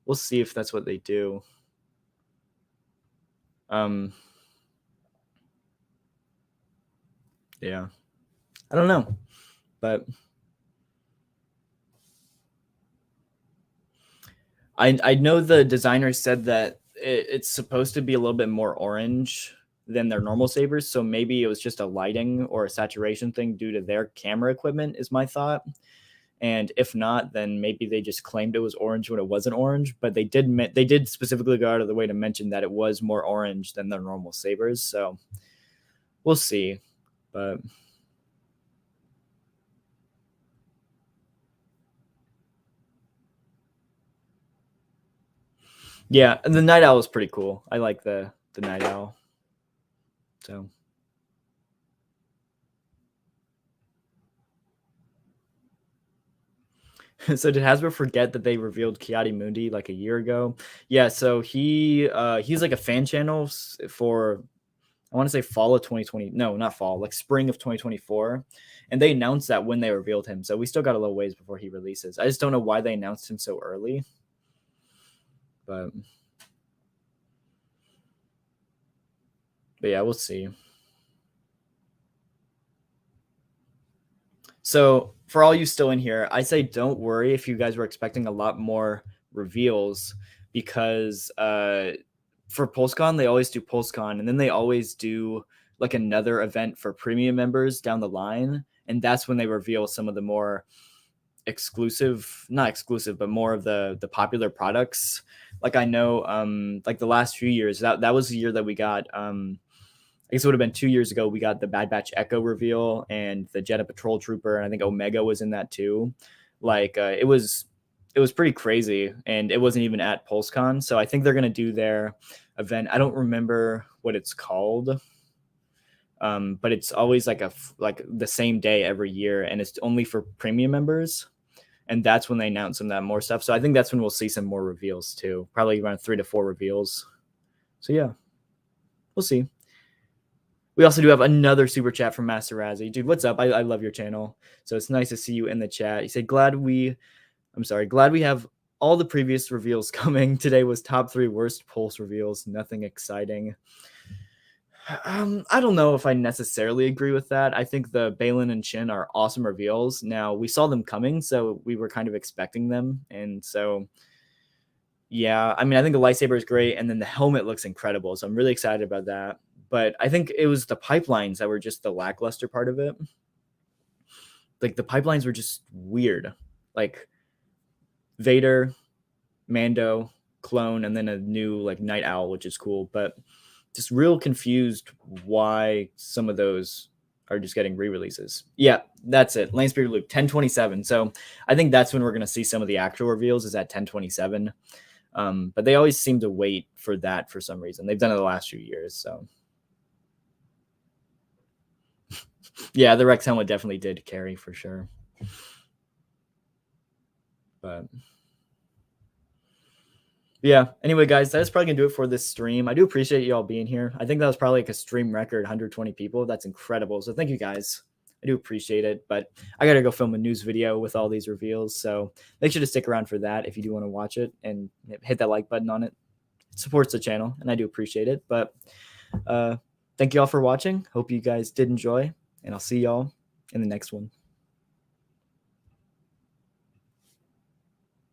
we'll see if that's what they do. Yeah, I don't know, but I know the designer said that it's supposed to be a little bit more orange than their normal sabers, so maybe it was just a lighting or a saturation thing due to their camera equipment, is my thought. And if not, then maybe they just claimed it was orange when it wasn't orange. But they did specifically go out of the way to mention that it was more orange than their normal sabers. So we'll see. But yeah, and the Night Owl is pretty cool. I like the Night Owl. So so did Hasbro forget that they revealed Ki-Adi-Mundi like a year ago? Yeah, so he's like a fan channel for, I want to say fall of 2020. No, not fall, like spring of 2024. And they announced that when they revealed him. So we still got a little ways before he releases. I just don't know why they announced him so early. But yeah, we'll see. So for all you still in here, I say don't worry if you guys were expecting a lot more reveals, because for PulseCon, they always do PulseCon, and then they always do like another event for premium members down the line. And that's when they reveal some of the more not exclusive, but more of the popular products. Like I know, like the last few years, that was the year that we got, I guess it would have been 2 years ago, we got the Bad Batch Echo reveal and the Jedha Patrol Trooper, and I think Omega was in that too. Like it was pretty crazy, and it wasn't even at PulseCon. So I think they're gonna do their event. I don't remember what it's called, but it's always like the same day every year, and it's only for premium members. And that's when they announce some of that more stuff. So I think that's when we'll see some more reveals too, probably around 3 to 4 reveals. So yeah, we'll see. We also do have another super chat from Master Razzie. Dude, what's up? I love your channel. So it's nice to see you in the chat. He said, glad we have all the previous reveals coming. Today was top 3 worst Pulse reveals. Nothing exciting. I don't know if I necessarily agree with that. I think the Balin and Shin are awesome reveals. Now, we saw them coming, so we were kind of expecting them. And so, yeah, I mean, I think the lightsaber is great, and then the helmet looks incredible. So I'm really excited about that. But I think it was the pipelines that were just the lackluster part of it. Like the pipelines were just weird. Like Vader, Mando, clone, and then a new like Night Owl, which is cool. But just real confused why some of those are just getting re-releases. Yeah, that's it. Lane Speeder Luke, 1027. So I think that's when we're going to see some of the actual reveals, is at 1027. But they always seem to wait for that for some reason. They've done it the last few years. So yeah, the Rex helmet definitely did carry for sure. But yeah, anyway, guys, that's probably gonna do it for this stream. I do appreciate you all being here. I think that was probably like a stream record, 120 people. That's incredible. So thank you guys. I do appreciate it. But I gotta go film a news video with all these reveals. So make sure to stick around for that if you do want to watch it, and hit that like button on it. It supports the channel, and I do appreciate it. But thank you all for watching. Hope you guys did enjoy, and I'll see y'all in the next one.